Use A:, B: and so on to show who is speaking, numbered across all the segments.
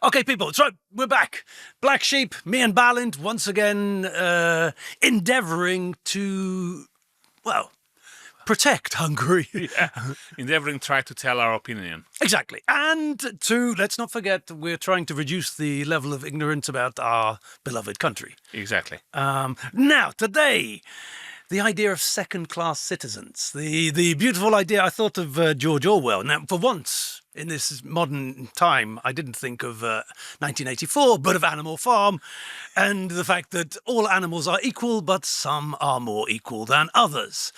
A: Okay, people, so we're back. Black Sheep, me and Bálint, once again endeavouring to, well, protect Hungary.
B: Yeah, endeavoring to try to tell our opinion.
A: Exactly. And to, let's not forget, we're trying to reduce the level of ignorance about our beloved country.
B: Exactly.
A: Now, today, the idea of second-class citizens. The beautiful idea, I thought of George Orwell. Now, for once in this modern time, I didn't think of 1984, but of Animal Farm, and the fact that all animals are equal, but some are more equal than others.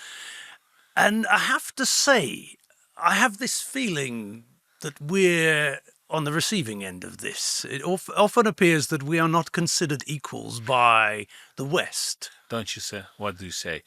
A: And I have to say, I have this feeling that we're on the receiving end of this. It often appears that we are not considered equals by the West.
B: Don't you say? What do you say?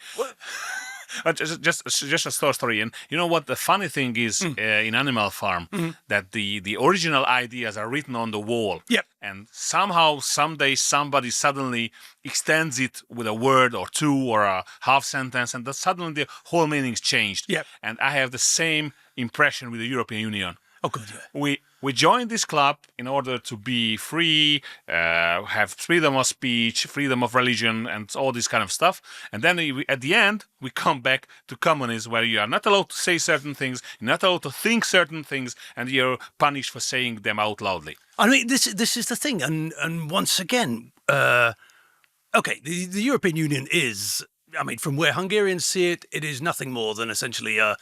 B: Just a story. And you know what? The funny thing is in Animal Farm that the original ideas are written on the wall.
A: Yep.
B: And somehow, someday, somebody suddenly extends it with a word or two or a half sentence, and that suddenly the whole meaning's changed.
A: Yep.
B: And I have the same impression with the European Union.
A: Oh, good, yeah.
B: We joined this club in order to be free, have freedom of speech, freedom of religion, and all this kind of stuff. And then at the end, we come back to communism, where you are not allowed to say certain things, you're not allowed to think certain things, and you're punished for saying them out loudly.
A: I mean, this is the thing, and once again, okay, the European Union is, I mean, from where Hungarians see it, it is nothing more than essentially a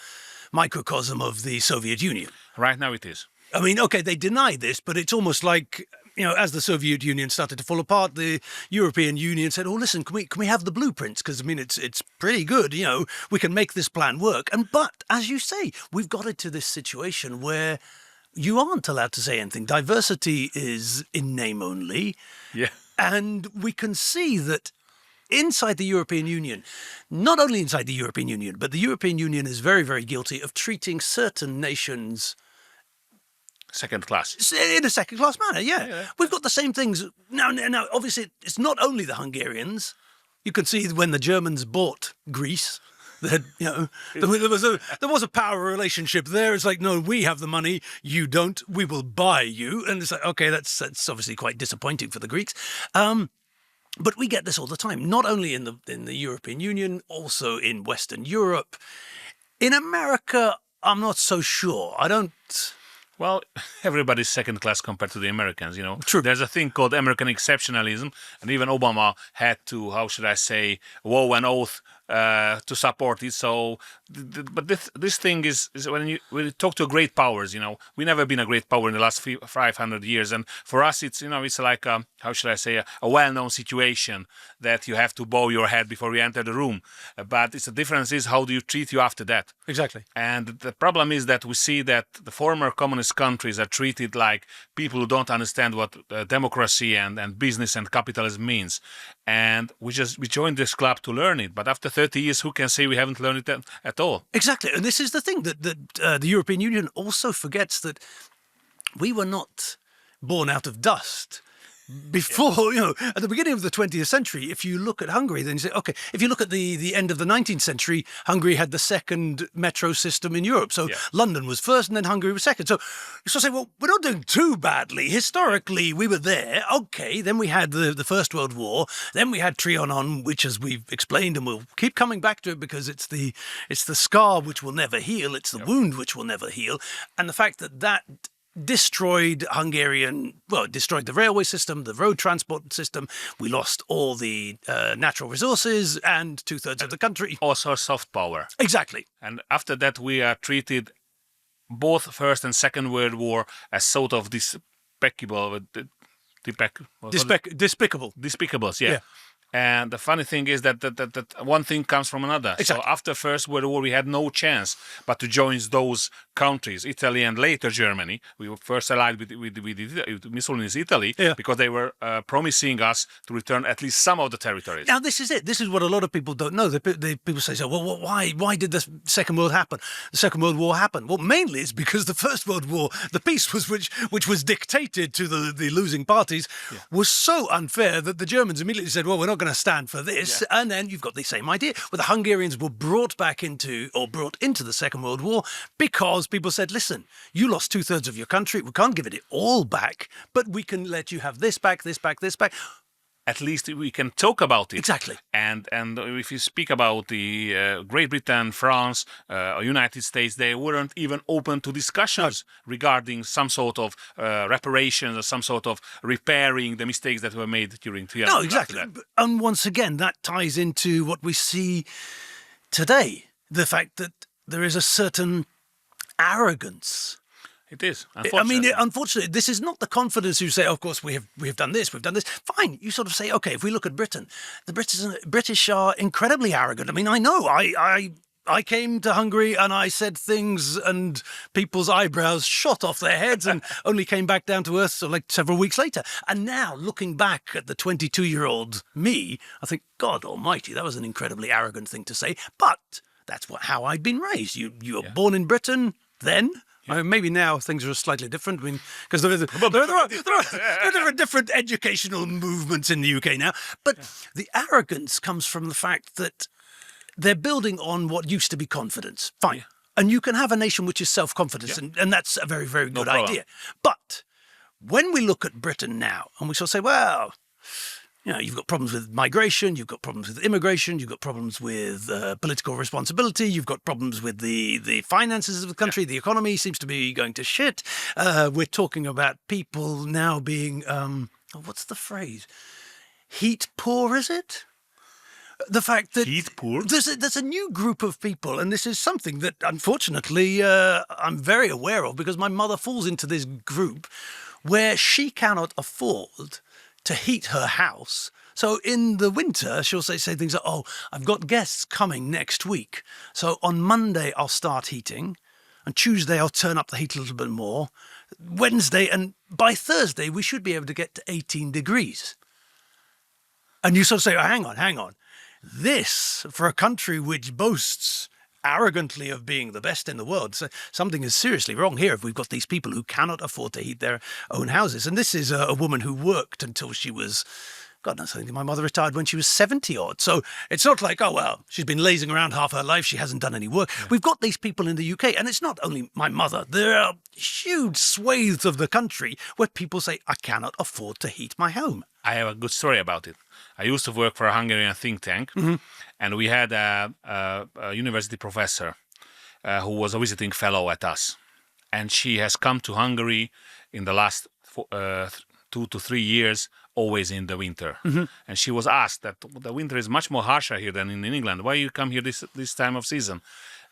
A: microcosm of the Soviet Union.
B: Right now it is.
A: I mean, okay, they deny this, but it's almost like, you know, as the Soviet Union started to fall apart, the European Union said, "Oh, listen, can we have the blueprints? Because I mean, it's pretty good. You know, we can make this plan work." But as you say, we've got it to this situation where you aren't allowed to say anything. Diversity is in name only.
B: Yeah.
A: And we can see that inside the European Union, not only inside the European Union, but the European Union is very, very guilty of treating certain nations
B: Second class.
A: in a second-class manner, yeah. We've got the same things. Now, obviously, it's not only the Hungarians. You can see when the Germans bought Greece, that, you know, there was a power relationship there. It's like, no, we have the money, you don't, we will buy you. And it's like, okay, that's obviously quite disappointing for the Greeks. But we get this all the time, not only in the European Union, also in Western Europe. In America, I'm not so sure. I don't...
B: Well, everybody's second class compared to the Americans, you know.
A: True.
B: There's a thing called American exceptionalism, and even Obama had to, how should I say, vow an oath to support it. So, but this thing is when you talk to great powers, you know, we've never been a great power in the last 500 years, and for us, it's, you know, it's like how should I say, a well-known situation that you have to bow your head before you enter the room. But the difference is how do you treat you after that?
A: Exactly.
B: And the problem is that we see that the former communist countries are treated like people who don't understand what democracy and business and capitalism means. And we joined this club to learn it. But after 30 years, who can say we haven't learned it at all?
A: Exactly. And this is the thing that the European Union also forgets, that we were not born out of dust. Before, you know, at the beginning of the 20th century, if you look at Hungary, then you say, okay, if you look at the end of the 19th century, Hungary had the second metro system in Europe. So London was first and then Hungary was second. So you say, well, we're not doing too badly. Historically, we were there. Okay, then we had the First World War. Then we had Trianon, which, as we've explained, and we'll keep coming back to it because it's the scar which will never heal. It's the wound which will never heal. And the fact that destroyed destroyed the railway system, the road transport system. We lost all the natural resources and 2/3 of the country.
B: Also soft power.
A: Exactly.
B: And after that, we are treated, both First and Second World War, as sort of despicable. Despicables, yeah. And the funny thing is that one thing comes from another.
A: Exactly.
B: So after First World War, we had no chance but to join those countries, Italy and later Germany. We were first allied with Mussolini's Italy because they were promising us to return at least some of the territories.
A: Now, this is it. This is what a lot of people don't know. People say, so, well, why did the Second World happen? The Second World War happen? Well, mainly it's because the First World War, the peace was which was dictated to the losing party parties was so unfair that the Germans immediately said, well, we're not going to stand for this. And then you've got the same idea where the Hungarians were brought into the Second World War because people said, listen, you lost 2/3 of your country. We can't give it all back, but we can let you have this back, this back, this back.
B: At least we can talk about it.
A: Exactly.
B: And if you speak about the Great Britain, France, United States, they weren't even open to discussions regarding some sort of reparations or some sort of repairing the mistakes that were made during the
A: No, exactly. And once again, that ties into what we see today. The fact that there is a certain arrogance.
B: It is, unfortunately.
A: I mean, unfortunately, this is not the confidence you say, of course, we have done this, we've done this. Fine, you sort of say, okay, if we look at Britain, the British are incredibly arrogant. I mean, I know, I came to Hungary and I said things and people's eyebrows shot off their heads and only came back down to earth like several weeks later. And now, looking back at the 22-year-old me, I think, God almighty, that was an incredibly arrogant thing to say. But that's how I'd been raised. You were born in Britain then. I mean, maybe now things are slightly different. I mean, because there are different educational movements in the UK now. But the arrogance comes from the fact that they're building on what used to be confidence. Fine. Yeah. And you can have a nation which is self-confidence, and that's a very, very good idea. But when we look at Britain now, and we sort of say, well, you know, you've got problems with migration, you've got problems with immigration, you've got problems with political responsibility, you've got problems with the finances of the country, the economy seems to be going to shit. We're talking about people now being, what's the phrase? Heat poor, is it? The fact that
B: heat poor?
A: There's a new group of people, and this is something that, unfortunately, I'm very aware of because my mother falls into this group where she cannot afford to heat her house. So in the winter, she'll say things like, oh, I've got guests coming next week. So on Monday, I'll start heating. On Tuesday, I'll turn up the heat a little bit more. Wednesday, and by Thursday, we should be able to get to 18 degrees. And you sort of say, oh, hang on. This, for a country which boasts arrogantly of being the best in the world, so something is seriously wrong here if we've got these people who cannot afford to heat their own houses. And this is a woman who worked until she was, God knows, I think my mother retired when she was 70 odd. So it's not like, oh, well, she's been lazing around half her life, she hasn't done any work. Yeah. We've got these people in the UK, and it's not only my mother. There are huge swathes of the country where people say, I cannot afford to heat my home.
B: I have a good story about it. I used to work for a Hungarian think tank, and we had a university professor who was a visiting fellow at us. And she has come to Hungary in the last 2 to 3 years, always in the winter. And she was asked that the winter is much more harsher here than in England. Why you come here this time of season?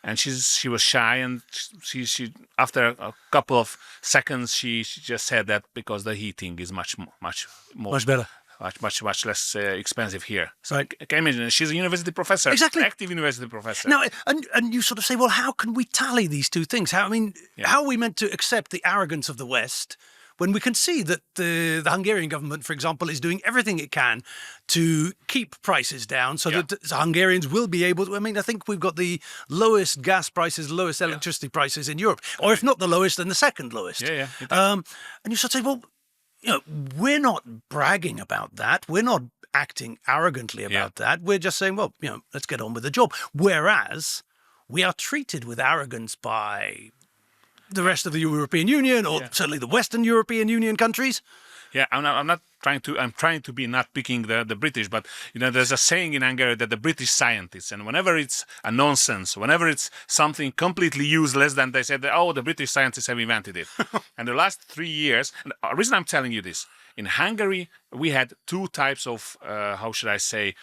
B: And she was shy, and she after a couple of seconds she just said that because the heating is much
A: better,
B: much less expensive here. So
A: right.
B: I can imagine she's a university professor,
A: exactly,
B: active university professor.
A: Now, and you sort of say, well, how can we tally these two things? How are we meant to accept the arrogance of the West when we can see that the Hungarian government, for example, is doing everything it can to keep prices down so that Hungarians will be able to, I mean, I think we've got the lowest gas prices, lowest electricity prices in Europe, or if not the lowest, then the second lowest. And you sort of say, well, you know, we're not bragging about that. We're not acting arrogantly about that. We're just saying, well, you know, let's get on with the job. Whereas we are treated with arrogance by the rest of the European Union, or certainly the Western European Union countries.
B: Yeah, I'm trying to be not picking the British, but you know, there's a saying in Hungary that the British scientists, and whenever it's a nonsense, whenever it's something completely useless, then they say that, oh, the British scientists have invented it. And the last 3 years, and the reason I'm telling you this, in Hungary we had 2 types of how should I say,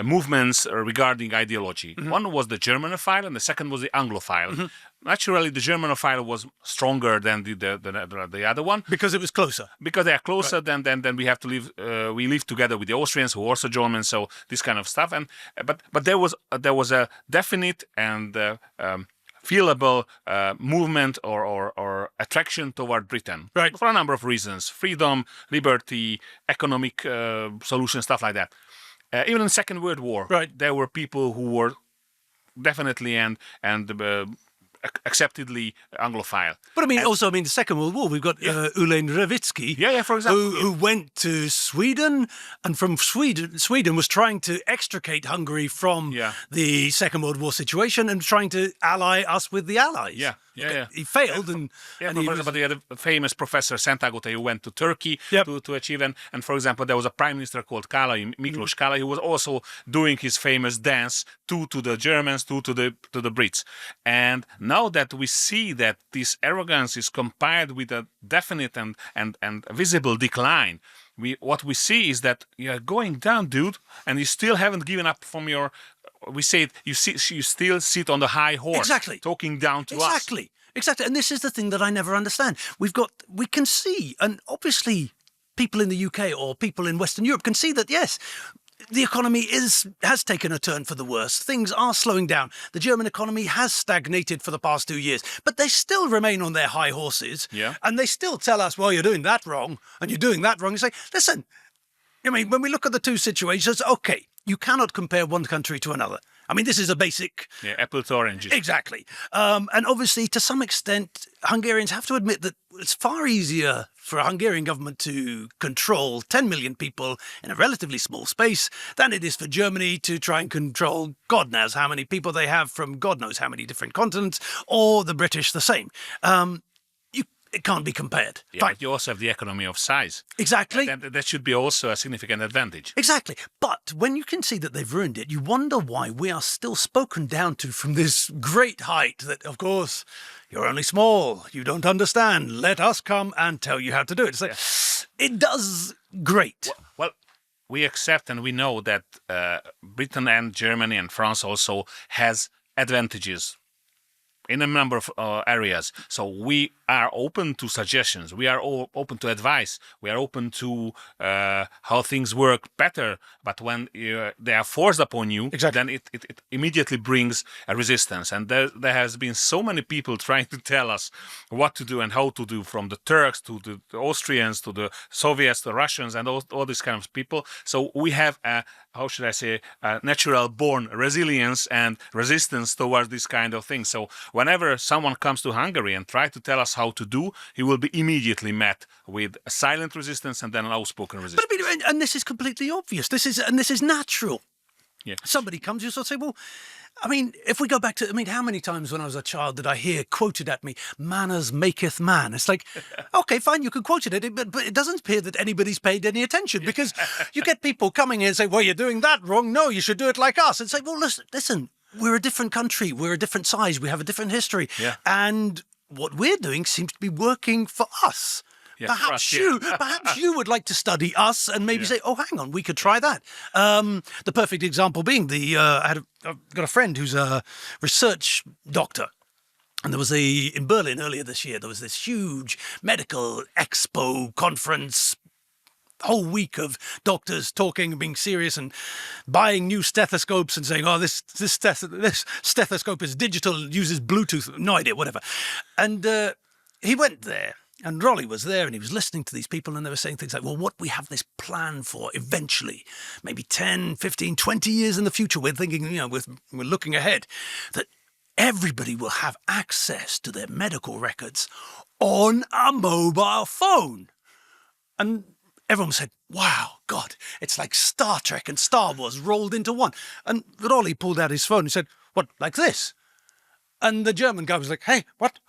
B: movements regarding ideology. One was the Germanophile, and the second was the Anglophile. Naturally, the Germanophile was stronger than the other one
A: because it was closer.
B: Because they are closer, then we have to live. We live together with the Austrians, who are also German. So this kind of stuff. And but there was a definite and feelable movement or attraction toward Britain,
A: right,
B: for a number of reasons: freedom, liberty, economic solutions, stuff like that. Even in the Second World War,
A: right,
B: there were people who were definitely and acceptedly Anglophile.
A: But I mean, also, the Second World War, we've got Ulen Revitsky,
B: For example,
A: who went to Sweden, and from Sweden was trying to extricate Hungary from the Second World War situation and trying to ally us with the Allies. He failed, and
B: for example, they had a famous professor Szentagotay who went to Turkey to achieve, and for example, there was a prime minister called Kálai, Miklós Kálai, who was also doing his famous dance to the Germans, to the Brits. And now that we see that this arrogance is combined with a definite and visible decline, what we see is that you're going down, dude, and you still haven't given up from your. We say it, you still sit on the high horse,
A: exactly,
B: talking down to us.
A: Exactly. And this is the thing that I never understand. We can see, and obviously people in the UK or people in Western Europe can see that, yes, the economy has taken a turn for the worse. Things are slowing down. The German economy has stagnated for the past 2 years, but they still remain on their high horses. And they still tell us, well, you're doing that wrong, and you're doing that wrong. You say, listen, when we look at the two situations, okay, you cannot compare one country to another. This is a basic...
B: apple to oranges.
A: Exactly. And obviously, to some extent, Hungarians have to admit that it's far easier for a Hungarian government to control 10 million people in a relatively small space than it is for Germany to try and control God knows how many people they have from God knows how many different continents, or the British the same. It can't be compared.
B: But you also have the economy of size.
A: Exactly.
B: That should be also a significant advantage.
A: Exactly. But when you can see that they've ruined it, you wonder why we are still spoken down to from this great height that, of course, you're only small, you don't understand, let us come and tell you how to do it. It's like, it does great.
B: Well, we accept and we know that Britain and Germany and France also has advantages in a number of areas. So we are open to suggestions. We are open to advice. We are open to how things work better. But when they are forced upon you, then it immediately brings a resistance. And there has been so many people trying to tell us what to do and how to do, from the Turks to the Austrians to the Soviets, the Russians, and all these kind of people. So we have a natural born resilience and resistance towards this kind of thing. So whenever someone comes to Hungary and tries to tell us how to do, he will be immediately met with a silent resistance and then an outspoken resistance.
A: But and this is completely obvious. This is natural. Somebody comes, you sort of say, well, if we go back to, how many times when I was a child did I hear quoted at me, manners maketh man? It's like, okay, fine, you can quote it, but it doesn't appear that anybody's paid any attention, because you get people coming in and say, well, you're doing that wrong. No, you should do it like us. And say, well, listen, we're a different country. We're a different size. We have a different history. And what we're doing seems to be working for us. Perhaps you would like to study us and maybe say, oh, hang on, we could try that. The perfect example being I've got a friend who's a research doctor. And there was in Berlin earlier this year, there was this huge medical expo conference, whole week of doctors talking and being serious and buying new stethoscopes and saying, oh, this stethoscope is digital, uses Bluetooth, no idea, whatever. And he went there. And Rolly was there and he was listening to these people, and they were saying things like, well, what we have this plan for eventually, maybe 10, 15, 20 years in the future, we're thinking, we're looking ahead, that everybody will have access to their medical records on a mobile phone. And everyone said, wow, God, it's like Star Trek and Star Wars rolled into one. And Rolly pulled out his phone and said, what, like this? And the German guy was like, hey, what?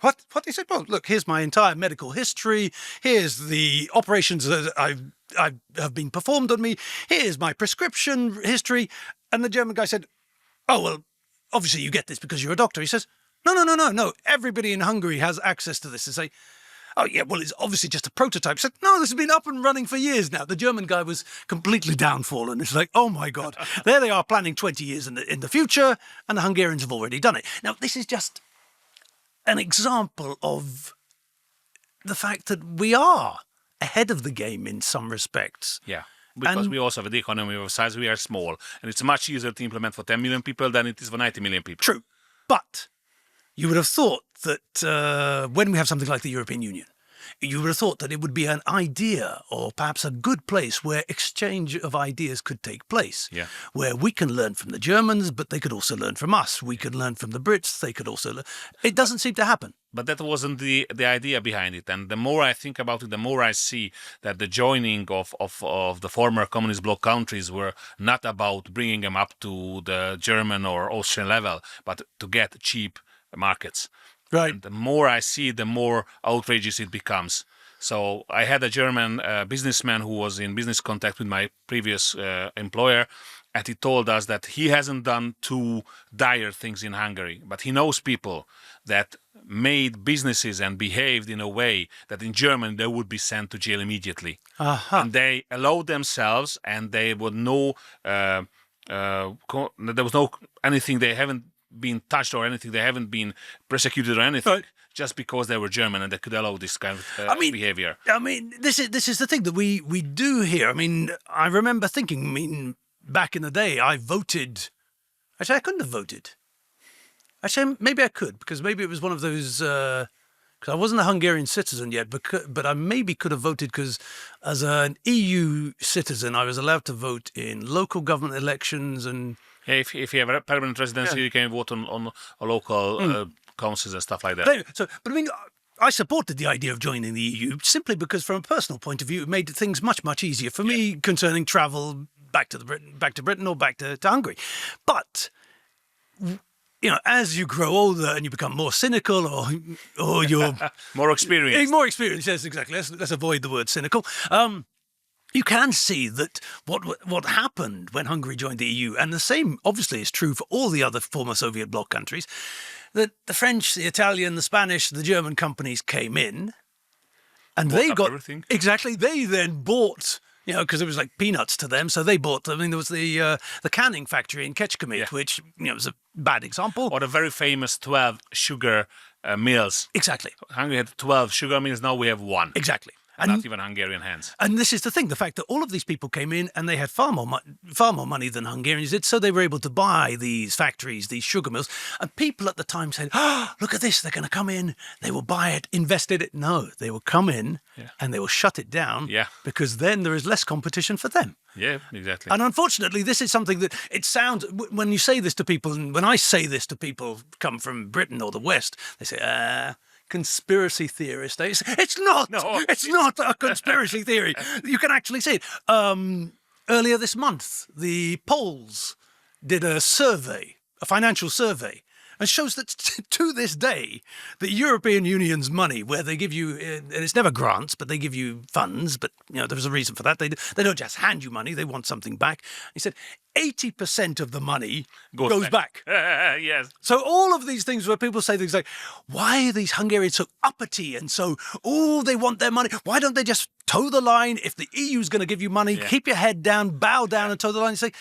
A: He said, well, look, here's my entire medical history. Here's the operations that have been performed on me. Here's my prescription history. And the German guy said, oh, well, obviously you get this because you're a doctor. He says, no. Everybody in Hungary has access to this. And say, oh, yeah, well, it's obviously just a prototype. He said, no, this has been up and running for years now. The German guy was completely downfallen. It's like, oh, my God, there they are planning 20 years in the future, and the Hungarians have already done it. Now, this is just an example of the fact that we are ahead of the game in some respects.
B: Yeah. Because we also have the economy of size, we are small. And it's much easier to implement for 10 million people than it is for 90 million people.
A: True. But you would have thought that when we have something like the European Union, you would have thought that it would be an idea or perhaps a good place where exchange of ideas could take place,
B: Yeah.
A: where we can learn from the Germans, but they could also learn from us. We could learn from the Brits. They could also learn. It doesn't seem to happen.
B: But that wasn't the idea behind it. And the more I think about it, the more I see that the joining of the former communist bloc countries were not about bringing them up to the German or Austrian level, but to get cheap markets.
A: Right.
B: And the more I see, the more outrageous it becomes. So I had a German businessman who was in business contact with my previous employer, and he told us that he hasn't done two dire things in Hungary, but he knows people that made businesses and behaved in a way that in Germany they would be sent to jail immediately. And they allowed themselves, and they would there was no anything, they haven't been touched or anything, they haven't been persecuted or anything.
A: Right.
B: Just because they were German and they could allow this kind of behavior.
A: I mean, this is the thing that we do here. I mean, I remember thinking, I mean, back in the day, I voted. Actually, I couldn't have voted. Actually, maybe I could, because maybe it was one of those. Because I wasn't a Hungarian citizen yet, but I maybe could have voted because as an EU citizen, I was allowed to vote in local government elections and.
B: Yeah, if you have a permanent residency, you can vote on a local councils and stuff like that.
A: But I mean, I supported the idea of joining the EU simply because, from a personal point of view, it made things much easier for me concerning travel back to Britain or back to Hungary. But you know, as you grow older and you become more cynical, or you're
B: more experienced.
A: More experienced, yes, exactly. Let's avoid the word cynical. You can see that what happened when Hungary joined the EU, and the same obviously is true for all the other former Soviet bloc countries, that the French, the Italian, the Spanish, the German companies came in, and they got
B: everything.
A: Exactly. They then bought, you know, because it was like peanuts to them. So they bought. I mean, there was the canning factory in Kecskemét, which was a bad example.
B: Or the very famous 12 sugar mills.
A: Exactly.
B: Hungary had 12 sugar mills. Now we have one.
A: Exactly.
B: And not even Hungarian hands.
A: And this is the thing, the fact that all of these people came in and they had far more money than Hungarians did, so they were able to buy these factories, these sugar mills. And people at the time said, oh, look at this, they're going to come in, they will buy it, invest in it. No, they will come in and they will shut it down because then there is less competition for them.
B: Yeah, exactly.
A: And unfortunately, this is something that it sounds, when you say this to people, and when I say this to people come from Britain or the West, they say, conspiracy theorist. It's not. No. It's not a conspiracy theory. You can actually see it. Earlier this month, the Poles did a survey, a financial survey, and shows that to this day, the European Union's money, where they give you, and it's never grants, but they give you funds, but you know there's a reason for that. They don't just hand you money; they want something back. He said 80% of the money goes back.
B: Yes.
A: So all of these things where people say things like, why are these Hungarians so uppity and so, they want their money. Why don't they just toe the line? If the EU's going to give you money, keep your head down, bow down and toe the line and say,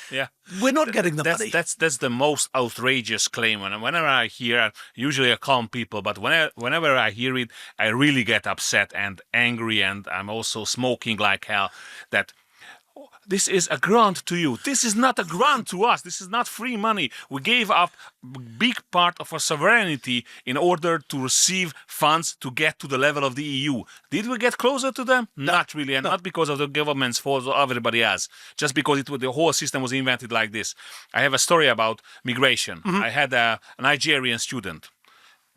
A: we're not getting the money.
B: That's the most outrageous claim. And whenever I hear, usually I calm people, but whenever I hear it, I really get upset and angry, and I'm also smoking like hell that this is a grant to you. This is not a grant to us. This is not free money. We gave up a big part of our sovereignty in order to receive funds to get to the level of the EU. Did we get closer to them? Not really, and not because of the government's fault or everybody else. Just because the whole system was invented like this. I have a story about migration. I had a Nigerian student.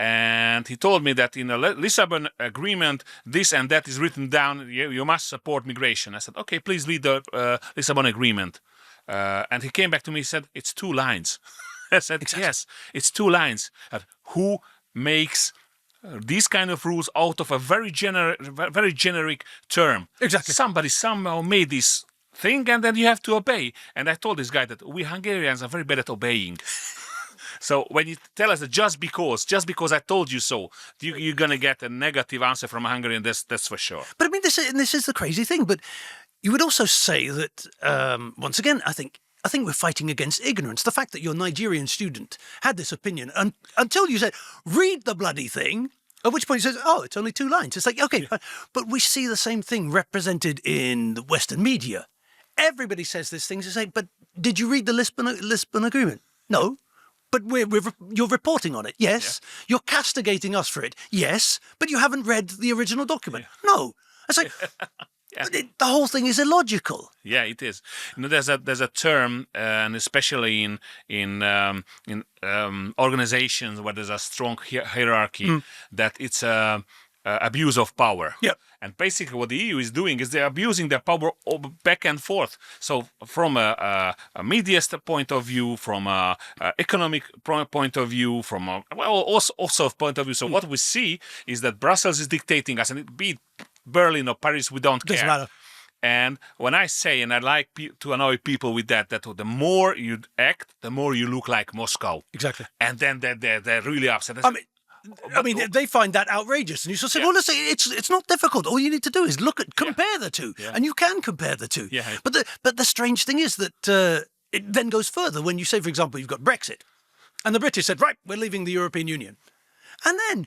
B: And he told me that in the Lisbon agreement, this and that is written down. You must support migration. I said, okay, please read the Lisbon agreement. And he came back to me and said, it's 2 lines. I said, yes, it's 2 lines. Who makes these kind of rules out of a very generic term?
A: Exactly.
B: Somebody somehow made this thing, and then you have to obey. And I told this guy that we Hungarians are very bad at obeying. So when you tell us that just because I told you so, you're going to get a negative answer from a Hungarian, that's for sure.
A: But I mean, this is the crazy thing. But you would also say that, once again, I think we're fighting against ignorance. The fact that your Nigerian student had this opinion until you said, read the bloody thing, at which point he says, oh, it's only 2 lines. It's like, okay, but we see the same thing represented in the Western media. Everybody says these things. They say, but did you read the Lisbon Agreement? No. but you're reporting on it. Yes. You're castigating us for it. Yes. But you haven't read the original document. No. It's like, the whole thing is illogical.
B: Yeah, it is. There's a term, and especially in organizations where there's a strong hierarchy, that it's abuse of power.
A: Yeah.
B: And basically, what the EU is doing is they're abusing their power back and forth. So, from a media point of view, from a economic point of view, from a also point of view. So, what we see is that Brussels is dictating us, and it be it Berlin or Paris, we don't care.
A: Doesn't matter.
B: And when I say, and I like to annoy people with that the more you act, the more you look like Moscow.
A: Exactly.
B: And then they're really upset.
A: I mean, they find that outrageous, and you sort of say, "Well, listen, it's not difficult. All you need to do is compare the two, and you can compare the two."
B: Yeah.
A: But the strange thing is that it then goes further when you say, for example, you've got Brexit, and the British said, "Right, we're leaving the European Union," and then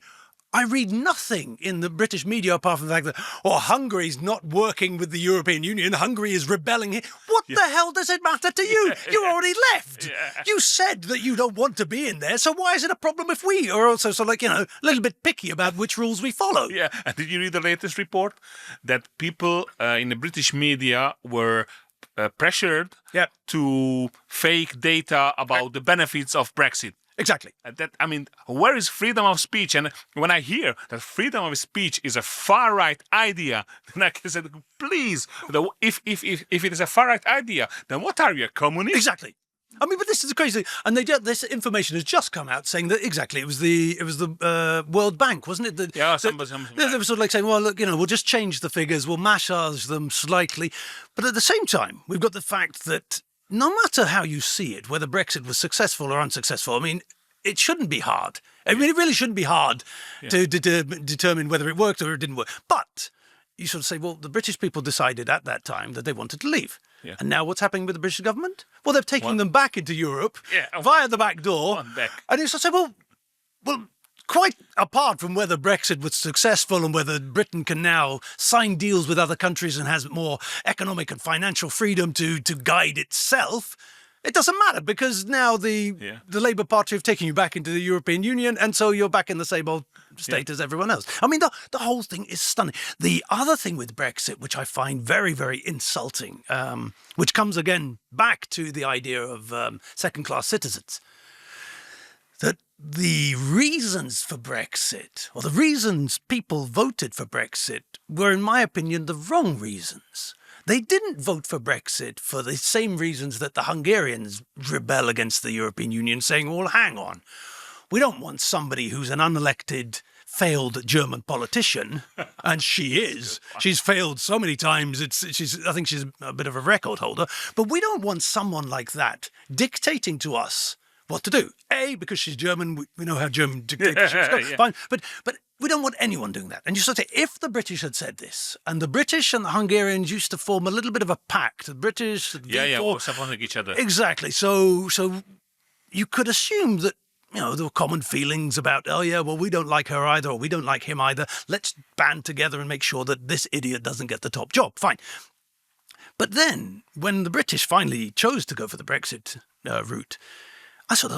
A: I read nothing in the British media apart from the fact that, Hungary's not working with the European Union. Hungary is rebelling here. What the hell does it matter to you? You already left.
B: Yeah.
A: You said that you don't want to be in there. So why is it a problem if we are also a little bit picky about which rules we follow?
B: Yeah. And did you read the latest report that people in the British media were pressured to fake data about the benefits of Brexit?
A: Exactly.
B: Where is freedom of speech? And when I hear that freedom of speech is a far-right idea, then I can say, please, if it is a far-right idea, then what are you, a communist?
A: Exactly. I mean, but this is crazy. And this information has just come out saying that exactly it was the World Bank, wasn't it?
B: They were sort
A: of like saying, well, look, we'll just change the figures, we'll massage them slightly. But at the same time, we've got the fact that no matter how you see it, whether Brexit was successful or unsuccessful, I mean, it shouldn't be hard. I mean, it really shouldn't be hard to determine whether it worked or it didn't work. But you sort of say, well, the British people decided at that time that they wanted to leave. Yeah. And now what's happening with the British government? Well, they're taking them back into Europe via the back door. And you sort of say, well, quite apart from whether Brexit was successful and whether Britain can now sign deals with other countries and has more economic and financial freedom to guide itself, it doesn't matter because now the Labour Party have taken you back into the European Union, and so you're back in the same old state as everyone else. I mean, the whole thing is stunning. The other thing with Brexit, which I find very, very insulting, which comes again back to the idea of second-class citizens, that the reasons for Brexit, or the reasons people voted for Brexit, were, in my opinion, the wrong reasons. They didn't vote for Brexit for the same reasons that the Hungarians rebel against the European Union, saying, well, hang on, we don't want somebody who's an unelected, failed German politician, and she is. She's failed so many times, I think she's a bit of a record holder, but we don't want someone like that dictating to us what to do. Because she's German, we know how German dictatorships go. Fine, but we don't want anyone doing that. And you sort of say, if the British had said this, and the British and the Hungarians used to form a little bit of a pact, the British...
B: supporting each other.
A: Exactly. So you could assume that, there were common feelings about, we don't like her either, or we don't like him either. Let's band together and make sure that this idiot doesn't get the top job. Fine. But then, when the British finally chose to go for the Brexit route,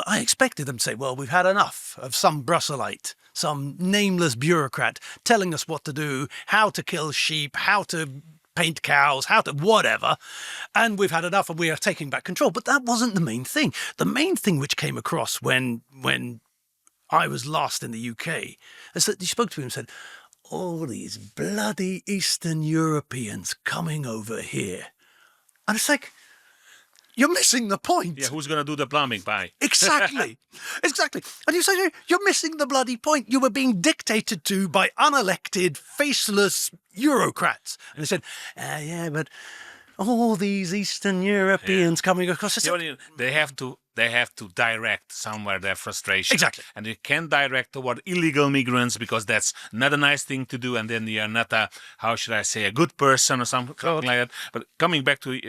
A: I expected them to say, well, we've had enough of some Brusselite, some nameless bureaucrat telling us what to do, how to kill sheep, how to paint cows, how to whatever, and we've had enough and we are taking back control. But that wasn't the main thing. The main thing which came across when I was last in the UK is that you spoke to him and said, all these bloody Eastern Europeans coming over here. And it's like, you're missing the point.
B: Yeah, who's going to do the plumbing? Bye.
A: Exactly. And you say, you're missing the bloody point. You were being dictated to by unelected, faceless Eurocrats. And they said, but all these Eastern Europeans coming across.
B: They have to direct somewhere their frustration.
A: Exactly.
B: And you can direct toward illegal migrants because that's not a nice thing to do. And then you're not a good person or something like that. But coming back to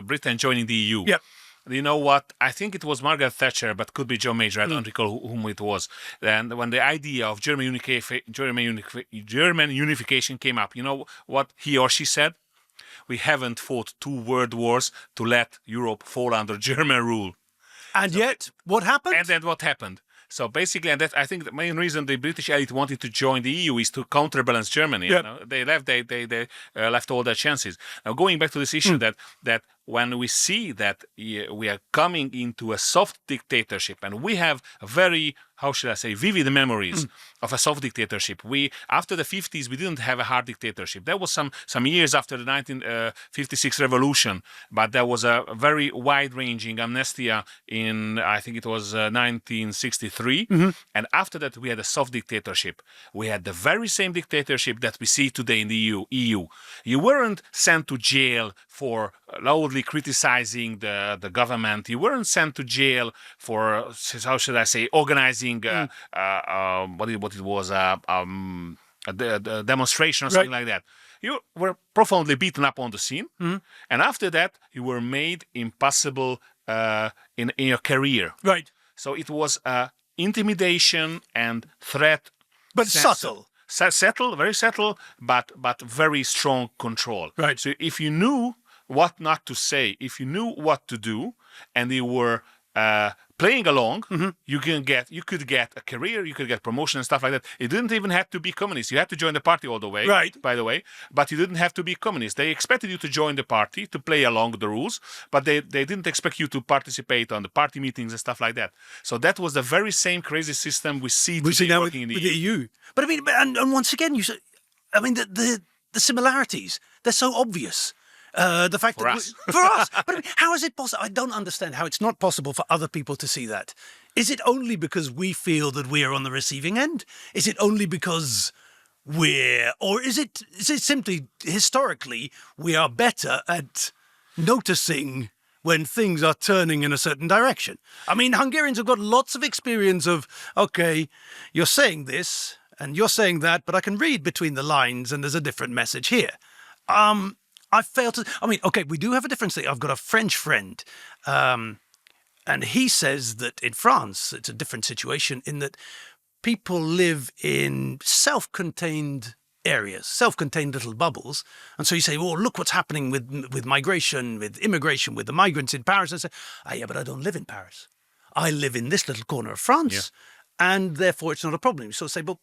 B: Britain joining the EU.
A: Yep.
B: You know what? I think it was Margaret Thatcher, but could be John Major. I don't recall whom it was. And when the idea of German unification came up, you know what he or she said? We haven't fought 2 world wars to let Europe fall under German rule.
A: And yet, what happened?
B: And then what happened? So basically, and that I think the main reason the British elite wanted to join the EU is to counterbalance Germany.
A: Yep.
B: You know? They left all their chances. Now going back to this issue that when we see that we are coming into a soft dictatorship, and we have a very, how should I say, vivid memories of a soft dictatorship. We after the 50s we didn't have a hard dictatorship. There was some years after the 1956 revolution, but there was a very wide-ranging amnestia in I think it was 1963, and after that we had a soft dictatorship. We had the very same dictatorship that we see today in the EU. You weren't sent to jail for loudly criticizing the government. You weren't sent to jail for, how should I say, organizing what it was, a demonstration or something like that. You were profoundly beaten up on the scene, and after that you were made impossible in your career.
A: Right.
B: So it was intimidation and threat,
A: But subtle.
B: Subtle, very subtle, but very strong control.
A: Right.
B: So if you knew what not to say, if you knew what to do, and you were playing along, you could get a career, you could get promotion and stuff like that. It didn't even have to be communist. You had to join the party all the way,
A: Right.
B: by the way, but you didn't have to be communist. They expected you to join the party, to play along the rules, but they didn't expect you to participate on the party meetings and stuff like that. So that was the very same crazy system we see today
A: now
B: working in
A: with
B: the
A: the EU. But I mean, and once again, you say, I mean, the similarities, they're so obvious. The fact
B: For
A: that
B: us.
A: for us, but I mean, how is it possible? I don't understand how it's not possible for other people to see that. Is it only because we feel that we are on the receiving end? Is it only because or is it simply historically we are better at noticing when things are turning in a certain direction? I mean, Hungarians have got lots of experience of, okay, you're saying this and you're saying that, but I can read between the lines and there's a different message here. I fail to. I mean, okay, we do have a difference. I've got a French friend, and he says that in France it's a different situation in that people live in self-contained areas, self-contained little bubbles. And so you say, "Oh, look what's happening with migration, with immigration, with the migrants in Paris." I say, yeah, but I don't live in Paris. I live in this little corner of France, and therefore it's not a problem." So say, "Well,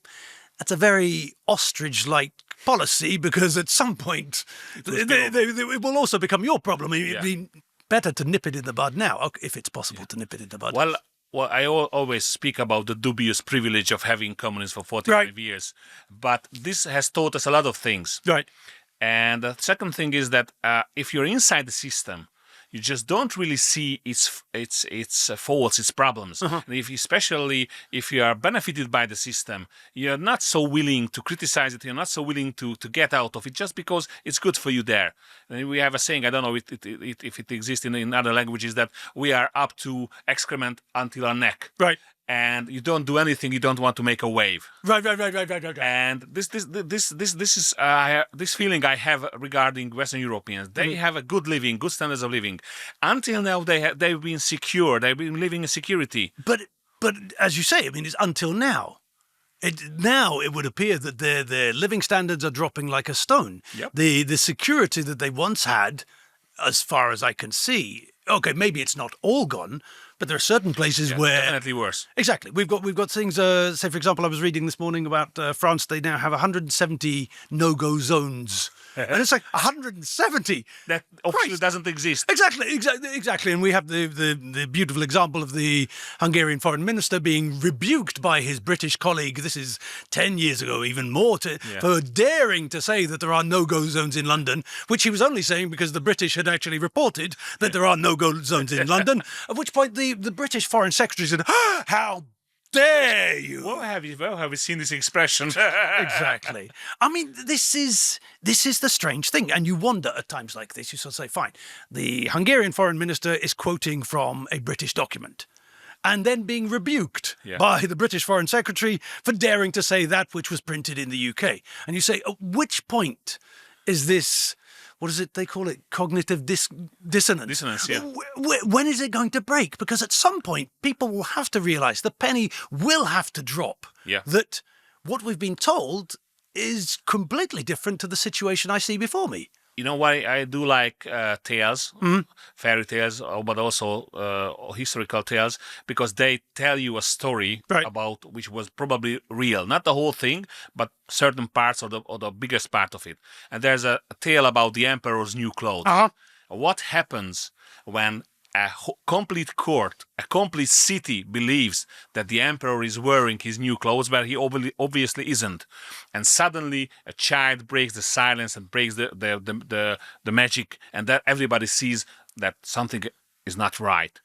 A: that's a very ostrich-like policy because at some point it will also become your problem. It'd be better to nip it in the bud now, if it's possible to nip it in the bud."
B: Well, I always speak about the dubious privilege of having communism for 45 years, but this has taught us a lot of things.
A: Right.
B: And the second thing is that if you're inside the system, you just don't really see its faults, its problems. And especially if you are benefited by the system, you're not so willing to criticize it. You're not so willing to get out of it just because it's good for you there. And we have a saying, I don't know if it exists in other languages, that we are up to excrement until our neck.
A: Right.
B: And you don't do anything you don't want to make a wave.
A: Right.
B: And this is this feeling I have regarding Western Europeans. They have a good living, good standards of living. Until now, they've been secure. They've been living in security.
A: But as you say, I mean, it's until now. Now it would appear that their living standards are dropping like a stone.
B: Yep.
A: The security that they once had, as far as I can see, okay, maybe it's not all gone, but there are certain places where
B: Definitely worse.
A: Exactly. We've got things. Say, for example, I was reading this morning about France. They now have 170 no-go zones, and it's like 170.
B: That option doesn't exist.
A: Exactly. And we have the beautiful example of the Hungarian foreign minister being rebuked by his British colleague. This is 10 years ago, even more, for daring to say that there are no-go zones in London, which he was only saying because the British had actually reported that there are no-go zones in London. At which point the British Foreign Secretary said, "How dare you?"
B: Where have you seen this expression?
A: Exactly. I mean, this is the strange thing. And you wonder at times like this, you sort of say, fine, the Hungarian foreign minister is quoting from a British document and then being rebuked by the British Foreign Secretary for daring to say that which was printed in the UK. And you say, at which point is this, what is it they call it, cognitive dissonance?
B: Dissonance, yeah.
A: When is it going to break? Because at some point, people will have to realise, the penny will have to drop, that what we've been told is completely different to the situation I see before me.
B: you know why I do like tales, fairy tales, but also historical tales, because they tell you a story
A: Right.
B: about which was probably real, not the whole thing, but certain parts or the biggest part of it. And there's a tale about the emperor's new clothes.
A: Uh-huh.
B: What happens when a complete court, a complete city believes that the emperor is wearing his new clothes, where he obviously isn't, and suddenly a child breaks the silence and breaks the magic, and that everybody sees that something is not right.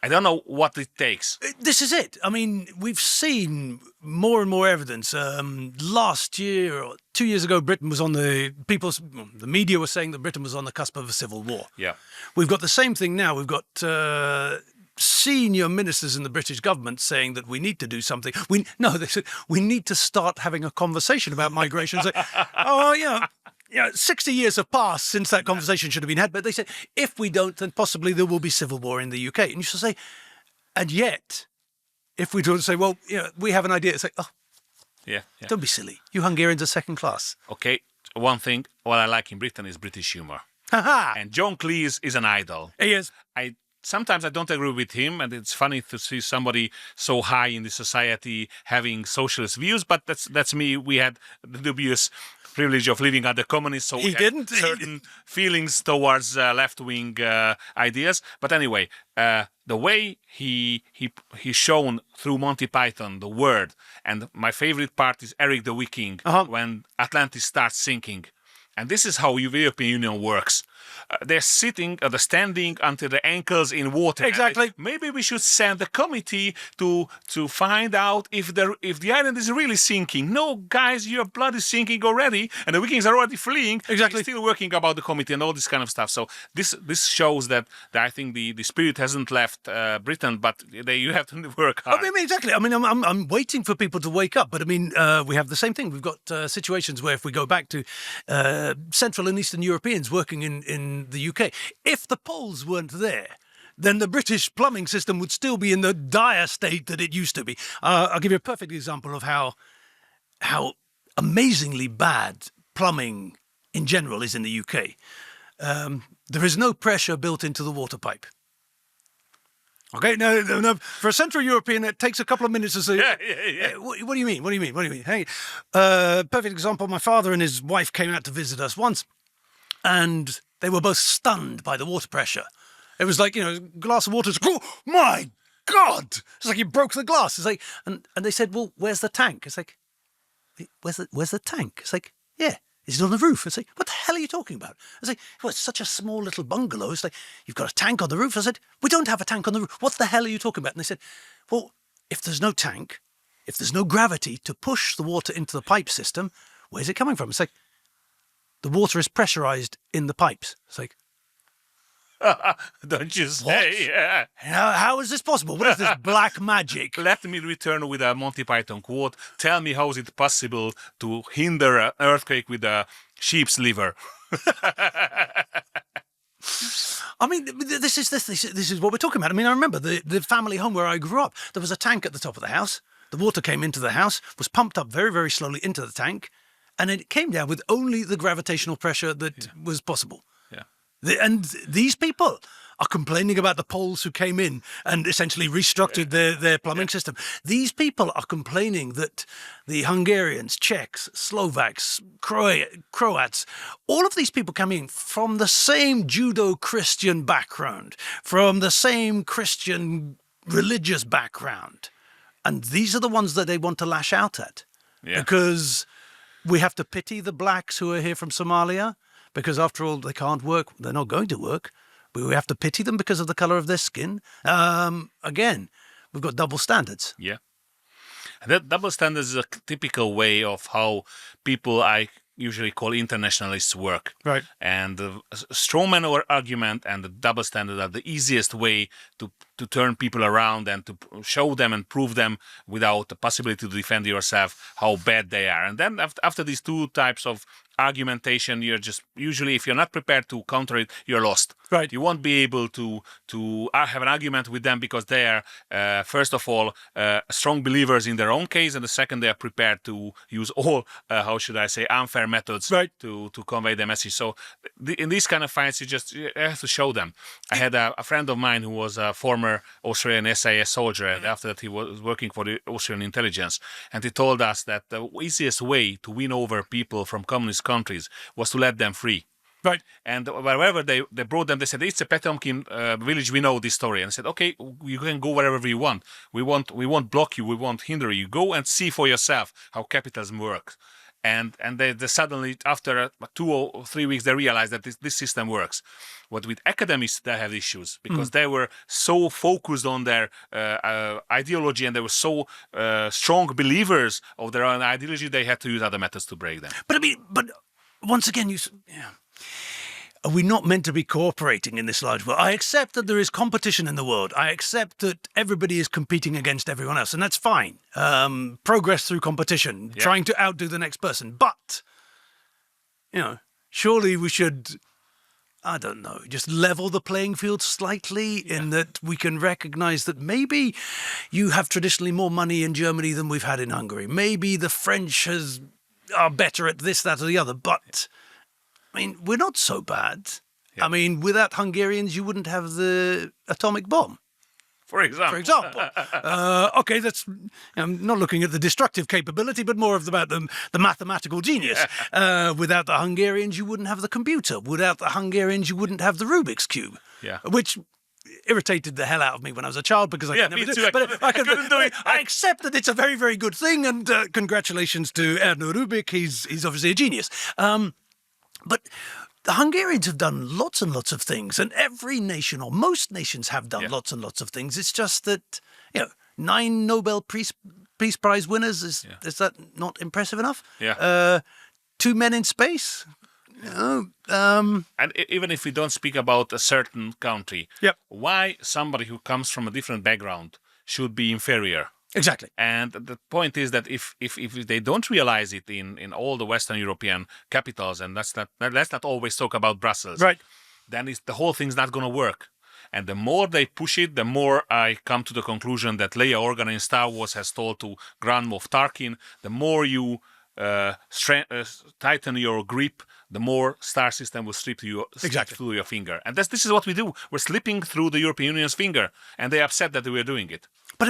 B: I don't know what it takes.
A: This is it. I mean, we've seen more and more evidence. Last year or 2 years ago, Britain was on the media was saying that Britain was on the cusp of a civil war.
B: Yeah.
A: We've got the same thing now. We've got senior ministers in the British government saying that we need to do something. They said we need to start having a conversation about migration. Say, oh, yeah, 60 years have passed since that conversation should have been had. But they said, if we don't, then possibly there will be civil war in the UK. And you should say, and yet, if we don't say, well, we have an idea. It's like, oh,
B: Yeah.
A: don't be silly. You Hungarians are second class.
B: Okay. One thing, what I like in Britain is British humor.
A: Ha-ha.
B: And John Cleese is an idol.
A: He is.
B: Sometimes I don't agree with him, and it's funny to see somebody so high in the society having socialist views. But that's me. We had the dubious privilege of living under communists, so we had certain feelings towards left-wing ideas. But anyway, the way he's shown through Monty Python, the word, and my favorite part is Eric the Viking when Atlantis starts sinking. And this is how the European Union works. They're standing until the ankles in water.
A: Exactly.
B: Maybe we should send a committee to find out if the island is really sinking. No, guys, your blood is sinking already, and the Vikings are already fleeing.
A: Exactly.
B: They're still working about the committee and all this kind of stuff. So this shows that I think the spirit hasn't left Britain, but you have to work hard.
A: I mean, exactly. I mean, I'm waiting for people to wake up. But I mean, we have the same thing. We've got situations where if we go back to Central and Eastern Europeans working in the UK, if the Poles weren't there, then the British plumbing system would still be in the dire state that it used to be. I'll give you a perfect example of how amazingly bad plumbing in general is in the UK. There is no pressure built into the water pipe. Okay, no. For a Central European, it takes a couple of minutes to say,
B: Yeah.
A: What do you mean? What do you mean? Hey, perfect example, my father and his wife came out to visit us once, and they were both stunned by the water pressure. It was like, a glass of water, oh my God! It's like you broke the glass. It's like, and they said, well, where's the tank? It's like, where's the tank? It's like, yeah. Is it on the roof? It's like, what the hell are you talking about? I say, well, it's such a small little bungalow. It's like, you've got a tank on the roof. I said, we don't have a tank on the roof. What the hell are you talking about? And they said, well, if there's no tank, if there's no gravity to push the water into the pipe system, where's it coming from? It's like, the water is pressurized in the pipes. It's like,
B: don't you say? Yeah.
A: How is this possible? What is this black magic?
B: Let me return with a Monty Python quote. Tell me how is it possible to hinder an earthquake with a sheep's liver?
A: I mean, this is what we're talking about. I mean, I remember the family home where I grew up. There was a tank at the top of the house. The water came into the house, was pumped up very, very slowly into the tank, and it came down with only the gravitational pressure that was possible. And these people are complaining about the Poles who came in and essentially restructured their plumbing system. These people are complaining that the Hungarians, Czechs, Slovaks, Croats, all of these people coming from the same Judo-Christian background, from the same Christian religious background. And these are the ones that they want to lash out at. Because we have to pity the blacks who are here from Somalia. Because after all, they can't work. They're not going to work. But we have to pity them because of the colour of their skin. Again, we've got double standards.
B: Yeah. And that double standards is a typical way of how people I usually call internationalists work.
A: Right.
B: And the strawman argument and the double standard are the easiest way to turn people around and to show them and prove them without the possibility to defend yourself how bad they are. And then after these two types of argumentation. You're just usually, if you're not prepared to counter it, you're lost.
A: Right.
B: You won't be able to have an argument with them because they are first of all strong believers in their own case, and the second they are prepared to use all how should I say unfair methods to convey the message. So in these kind of fights, you have to show them. I had a friend of mine who was a former Australian SAS soldier, and after that he was working for the Australian intelligence, and he told us that the easiest way to win over people from communist countries was to let them free.
A: Right.
B: And wherever they brought them, they said, it's a Petomkin village, we know this story. And I said, okay, you can go wherever you want. We won't block you, we won't hinder you. Go and see for yourself how capitalism works. And they suddenly, after 2 or 3 weeks, they realized that this system works. But with academics, they have issues because they were so focused on their ideology, and they were so strong believers of their own ideology, they had to use other methods to break them.
A: But I mean, once again, are we not meant to be cooperating in this large world? I accept that there is competition in the world. I accept that everybody is competing against everyone else, and that's fine. Progress through competition, trying to outdo the next person. But, surely we should, I don't know, just level the playing field slightly in that we can recognize that maybe you have traditionally more money in Germany than we've had in Hungary. Maybe the French are better at this, that, or the other, but... I mean, we're not so bad. Yeah. I mean, without Hungarians, you wouldn't have the atomic bomb.
B: For example.
A: Okay, I'm not looking at the destructive capability, but more about the mathematical genius. Without the Hungarians, you wouldn't have the computer. Without the Hungarians, you wouldn't have the Rubik's Cube. Yeah. Which irritated the hell out of me when I was a child because I could never do it. But I couldn't do it. I accept that it's a very, very good thing, and congratulations to Erno Rubik. He's obviously a genius. But the Hungarians have done lots and lots of things, and every nation, or most nations, have done lots and lots of things. It's just that, 9 Nobel Peace Prize winners, is that not impressive enough? Yeah. 2 men in space?
B: And even if we don't speak about a certain country, why somebody who comes from a different background should be inferior?
A: Exactly.
B: And the point is that if they don't realize it in all the Western European capitals, and let's not always talk about Brussels, right? Then the whole thing's not going to work. And the more they push it, the more I come to the conclusion that Leia Organa in Star Wars has told to Grand Moff Tarkin, the more you tighten your grip, the more star system will slip through your finger. And this is what we do. We're slipping through the European Union's finger, and they're upset that we're doing it.
A: But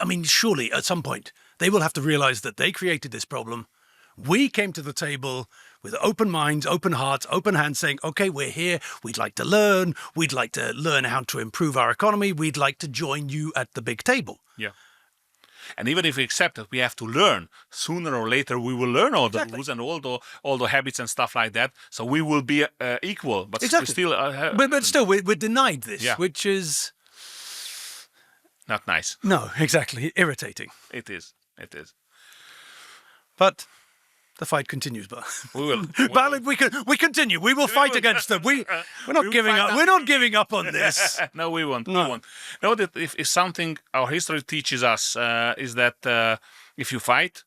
A: I mean, surely at some point they will have to realize that they created this problem. We came to the table with open minds, open hearts, open hands, saying, okay, we're here. We'd like to learn. We'd like to learn how to improve our economy. We'd like to join you at the big table. Yeah.
B: And even if we accept that we have to learn, sooner or later we will learn all the rules and all the habits and stuff like that. So we will be equal. But we still...
A: but still, we're denied this, which is...
B: not nice.
A: No, exactly. Irritating.
B: It is.
A: But the fight continues, but
B: we will.
A: Bálint, we continue. We will fight against them. We're not giving up. We're not giving up on this.
B: No, we won't. No. We won't. Know that if something our history teaches us is that if you fight,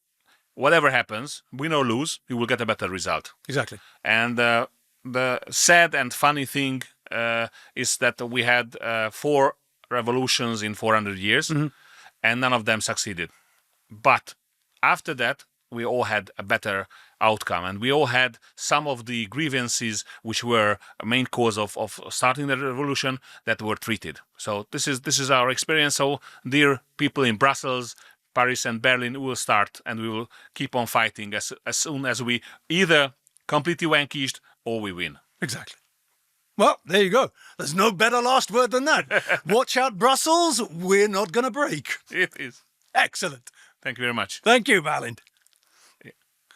B: whatever happens, win or lose, you will get a better result.
A: Exactly.
B: And the sad and funny thing is that we had 4 revolutions in 400 years, and none of them succeeded. But after that, we all had a better outcome, and we all had some of the grievances which were a main cause of starting the revolution that were treated. So this is our experience. So dear people in Brussels, Paris and Berlin, we will start, and we will keep on fighting as soon as we either completely vanquished or we win.
A: Exactly. Well, there you go. There's no better last word than that. Watch out, Brussels. We're not going to break.
B: It is.
A: Excellent.
B: Thank you very much.
A: Thank you, Bálint.